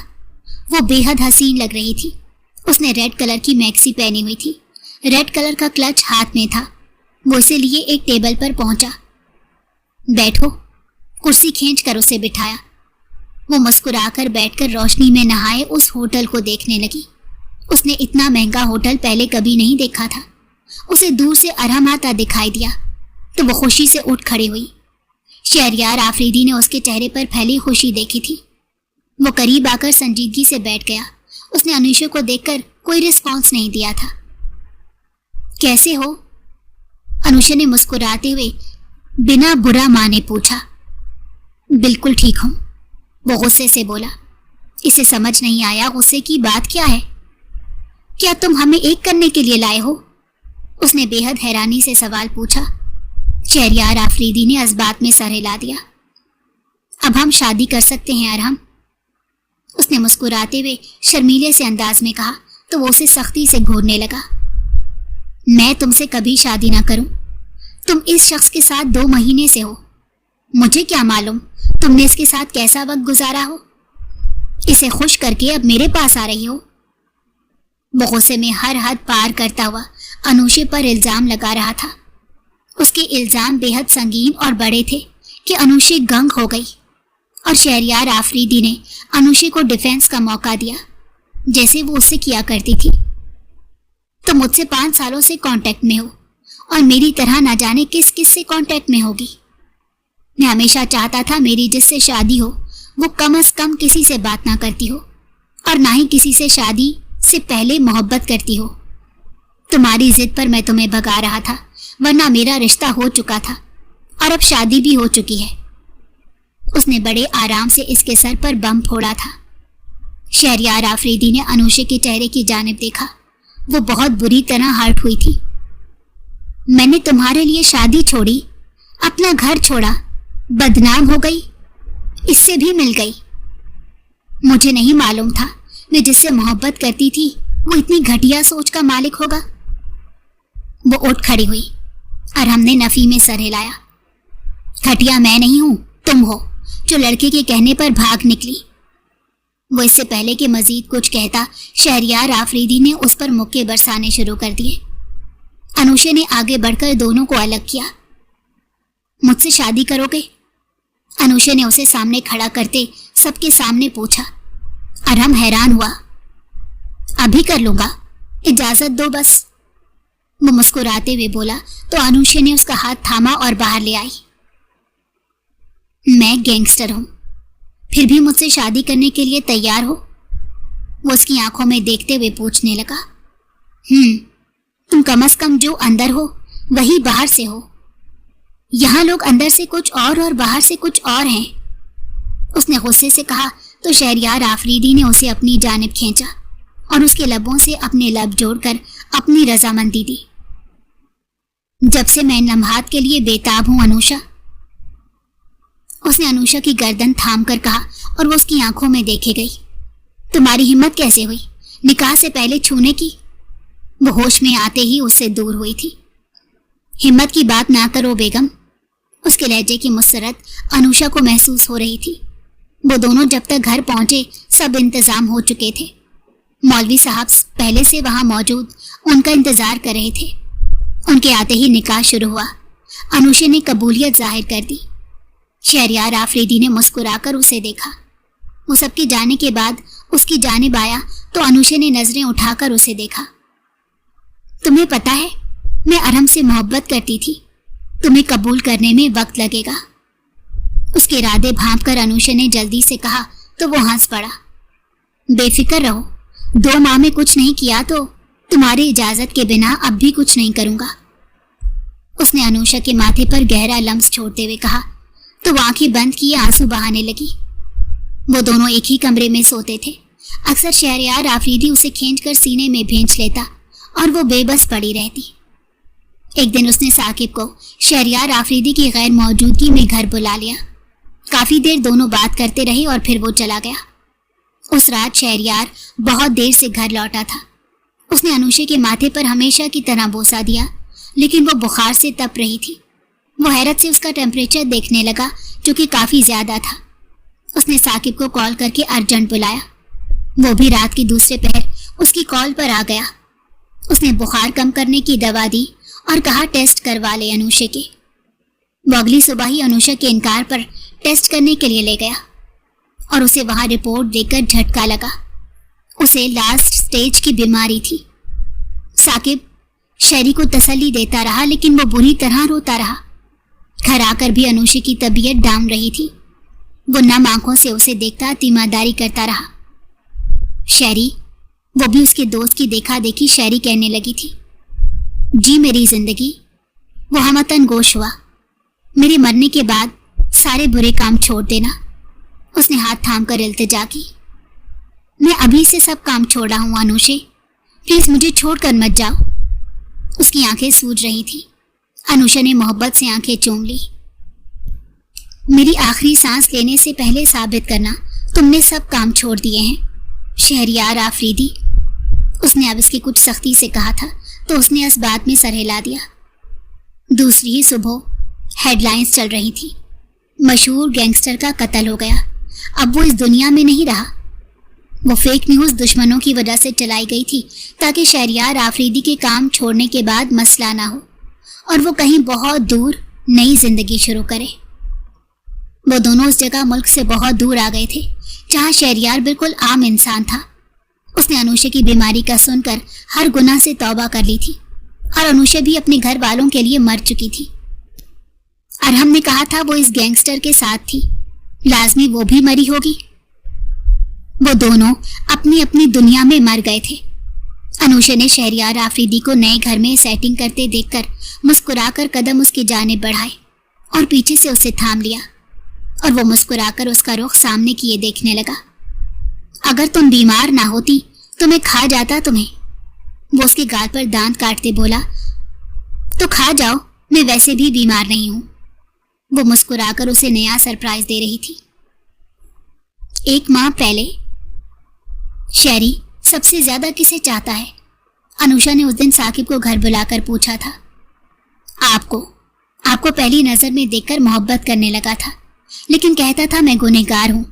वो बेहद हसीन लग रही थी। उसने रेड कलर की मैक्सी पहनी हुई थी। रेड कलर का क्लच हाथ में था। वो उसे लिए एक टेबल पर पहुंचा। बैठो, कुर्सी खींच कर उसे बिठाया। वो मुस्कुराकर बैठकर रोशनी में नहाए उस होटल को देखने लगी। उसने इतना महंगा होटल पहले कभी नहीं देखा था। उसे दूर से अरहम आता दिखाई दिया तो वो खुशी से उठ खड़ी हुई। शहरयार आफरीदी ने उसके चेहरे पर फैली खुशी देखी थी। वो करीब आकर संजीदगी से बैठ गया। उसने अनुषा को देखकर कोई रिस्पॉन्स नहीं दिया था। कैसे हो? अनुषा ने मुस्कुराते हुए बिना बुरा माने पूछा। बिल्कुल ठीक हूं, वो गुस्से से बोला। इसे समझ नहीं आया गुस्से की बात क्या है। क्या तुम हमें एक करने के लिए लाए हो? उसने बेहद हैरानी से सवाल पूछा। शहरयार आफरीदी ने इस बात में सर हिला दिया। अब हम शादी कर सकते हैं अरहम, उसने मुस्कुराते हुए शर्मीले से अंदाज में कहा तो वो उसे सख्ती से घूरने लगा। मैं तुमसे कभी शादी ना करूं। तुम इस शख्स के साथ 2 महीने से हो। मुझे क्या मालूम तुमने इसके साथ कैसा वक्त गुजारा हो। इसे खुश करके अब मेरे पास आ रही हो। वो गुस्से में हर हद पार करता हुआ अनुषा पर इल्जाम लगा रहा था। उसके इल्जाम बेहद संगीन और बड़े थे कि अनुषा गंग हो गई और शहरयार आफरीदी ने अनुषा को डिफेंस का मौका दिया जैसे वो उससे किया करती थी। तो मुझसे 5 सालों से कांटेक्ट में हो और मेरी तरह ना जाने किस किस से कांटेक्ट में होगी। मैं हमेशा चाहता था मेरी जिससे शादी हो वो कम से कम किसी से बात ना करती हो और ना ही किसी से शादी से पहले मोहब्बत करती हो। तुम्हारी जिद पर मैं तुम्हें भगा रहा था, वरना मेरा रिश्ता हो चुका था और अब शादी भी हो चुकी है। उसने बड़े आराम से इसके सर पर बम फोड़ा था। शहरयार आफरीदी ने अनुषा के चेहरे की जानिब देखा। वो बहुत बुरी तरह हर्ट हुई थी। मैंने तुम्हारे लिए शादी छोड़ी, अपना घर छोड़ा, बदनाम हो गई, इससे भी मिल गई। मुझे नहीं मालूम था मैं जिससे मोहब्बत करती थी वो इतनी घटिया सोच का मालिक होगा। वो उठ खड़ी हुई और हमने नफी में सर हिलाया। घटिया मैं नहीं हूं, तुम हो जो लड़के के कहने पर भाग निकली। वो इससे पहले कि मजीद कुछ कहता शहरयार आफरीदी ने उस पर मुक्के बरसाने शुरू कर दिए। अनुषा ने आगे बढ़कर दोनों को अलग किया। मुझसे शादी करोगे? अनुषा ने उसे सामने खड़ा करते सबके सामने पूछा। अरहम हैरान हुआ। अभी कर लूंगा, इजाजत दो बस। वो मुस्कुराते हुए बोला तो अनुषा ने उसका हाथ थामा और बाहर ले आई। मैं गैंगस्टर हूं, फिर भी मुझसे शादी करने के लिए तैयार हो? वो उसकी आंखों में देखते हुए पूछने लगा। तुम कम से कम जो अंदर हो वही बाहर से हो। यहाँ लोग अंदर से कुछ और बाहर से कुछ और हैं। उसने गुस्से से कहा तो शहरयार आफरीदी ने उसे अपनी जानिब खींचा और उसके लबों से अपने लब जोड़कर अपनी रजामंदी दी। जब से मैं इन लम्हात के लिए बेताब हूं अनुषा, उसने अनुषा की गर्दन थाम कर कहा और वो उसकी आंखों में देखे गई। तुम्हारी हिम्मत कैसे हुई निकाह से पहले छूने की? वो होश में आते ही उससे दूर हुई थी। हिम्मत की बात ना करो बेगम। उसके लहजे की मुसरत अनुषा को महसूस हो रही थी। वो दोनों जब तक घर पहुंचे सब इंतजाम हो चुके थे। मौलवी साहब पहले से वहां मौजूद उनका इंतजार कर रहे थे। उनके आते ही निकाह शुरू हुआ। अनुषा ने कबूलियत जाहिर कर दी। शहरयार आफरीदी ने मुस्कुराकर उसे देखा। वो सबके जाने के बाद उसकी जानिब आया तो अनुषा ने नजरें उठाकर उसे देखा। तुम्हें पता है मैं अरहम से मोहब्बत करती थी, तुम्हें कबूल करने में वक्त लगेगा। उसके इरादे भांप कर अनुषा ने जल्दी से कहा तो वो हंस पड़ा। बेफिक्र रहो, 2 माह में कुछ नहीं किया तो तुम्हारी इजाजत के बिना अब भी कुछ नहीं करूंगा। उसने अनुषा के माथे पर गहरा लम्स छोड़ते हुए कहा तो वो आंखें बंद किए आंसू बहाने लगी। वो दोनों एक ही कमरे में सोते थे। अक्सर शहरयार आफरीदी उसे खींचकर सीने में भेंच लेता और वो बेबस पड़ी रहती। एक दिन उसने साकिब को शहरयार आफरीदी की गैर मौजूदगी में घर बुला लिया। काफी देर दोनों बात करते रहे और फिर वो चला गया। उस रात शहरयार बहुत देर से घर लौटा था। उसने अनुषा के माथे पर हमेशा की तरह बोसा दिया, लेकिन वो बुखार से तप रही थी। वो हैरत से उसका टेम्परेचर देखने लगा जो कि काफी ज्यादा था। उसने साकिब को कॉल करके अर्जेंट बुलाया। वो भी रात की दूसरे पहर उसकी कॉल पर आ गया। उसने बुखार कम करने की दवा दी और कहा टेस्ट करवा ले अनुषा के। वो अगली सुबह ही अनुषा के इनकार पर टेस्ट करने के लिए ले गया और उसे वहां रिपोर्ट देकर झटका लगा। उसे लास्ट स्टेज की बीमारी थी। साकिब शहरी को तसल्ली देता रहा, लेकिन वो बुरी तरह रोता रहा। घर आकर भी अनुषा की तबीयत डाउन रही थी। वो नम आंखों से उसे देखता तीमारदारी करता रहा। शहरी, वो भी उसके दोस्त की देखा देखी शहरी कहने लगी थी, जी मेरी जिंदगी। वो हमतन गोश हुआ। मेरे मरने के बाद सारे बुरे काम छोड़ देना। उसने हाथ थाम कर इल्तिजा की। मैं अभी से सब काम छोड़ रहा हूं अनुषा, प्लीज मुझे छोड़कर मत जाओ। उसकी आंखें सूज रही थी। अनुषा ने मोहब्बत से आंखें चूम ली। मेरी आखिरी सांस लेने से पहले साबित करना तुमने सब काम छोड़ दिए हैं शहरयार आफरीदी। उसने अब इसकी कुछ सख्ती से कहा था तो उसने इस बात में सर हिला दिया। दूसरी ही सुबह हेडलाइंस चल रही थी, मशहूर गैंगस्टर का कत्ल हो गया। अब वो इस दुनिया में नहीं रहा। वो फेक न्यूज़ दुश्मनों की वजह से चलाई गई थी ताकि शहरयार आफरीदी के काम छोड़ने के बाद मसला ना हो और वो कहीं बहुत दूर नई जिंदगी शुरू करे। वो दोनों उस जगह मुल्क से बहुत दूर आ गए थे जहाँ शहरयार बिल्कुल आम इंसान था। उसने अनुषा की बीमारी का सुनकर हर गुनाह से तौबा कर ली थी और अनुषा भी अपने घर वालों के लिए मर चुकी थी। अरहम ने कहा था वो इस गैंगस्टर के साथ थी, लाजमी वो भी मरी होगी। वो दोनों अपनी अपनी दुनिया में मर गए थे। अनुषा ने शहरयार आफरीदी को नए घर में सेटिंग करते देखकर मुस्कुराकर कदम उसकी जानिब बढ़ाए और पीछे से उसे थाम लिया और वो मुस्कुराकर उसका रुख सामने किए देखने लगा। अगर तुम बीमार ना होती तो मैं खा जाता तुम्हें। वो उसके गाल पर दांत काटते बोला, तो खा जाओ, मैं वैसे भी बीमार नहीं हूं। वो मुस्कुराकर उसे नया सरप्राइज दे रही थी। 1 माह पहले शहरी सबसे ज्यादा किसे चाहता है? अनुषा ने उस दिन साकिब को घर बुलाकर पूछा था। आपको पहली नजर में देखकर मोहब्बत करने लगा था, लेकिन कहता था मैं गुनहगार हूं,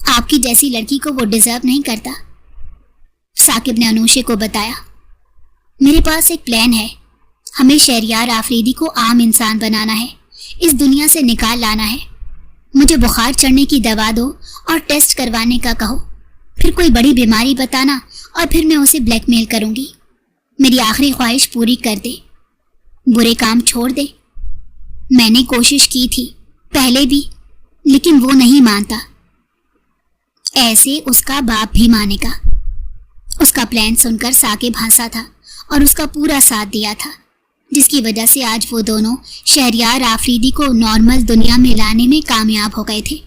आपकी जैसी लड़की को वो डिजर्व नहीं करता। साकिब ने अनुषा को बताया, मेरे पास एक प्लान है। हमें शहरयार आफरीदी को आम इंसान बनाना है, इस दुनिया से निकाल लाना है। मुझे बुखार चढ़ने की दवा दो और टेस्ट करवाने का कहो। پھر کوئی بڑی بیماری بتانا اور پھر میں اسے بلیک میل کروں گی. میری آخری خواہش پوری کر دے, برے کام چھوڑ دے. میں نے کوشش کی تھی پہلے بھی, لیکن وہ نہیں مانتا. ایسے اس کا باپ بھی مانے گا. اس کا پلان سن کر ثاقب ہنسا تھا اور اس کا پورا ساتھ دیا تھا, جس کی وجہ سے آج وہ دونوں شہریار آفریدی کو نارمل دنیا میں لانے میں کامیاب ہو گئے تھے.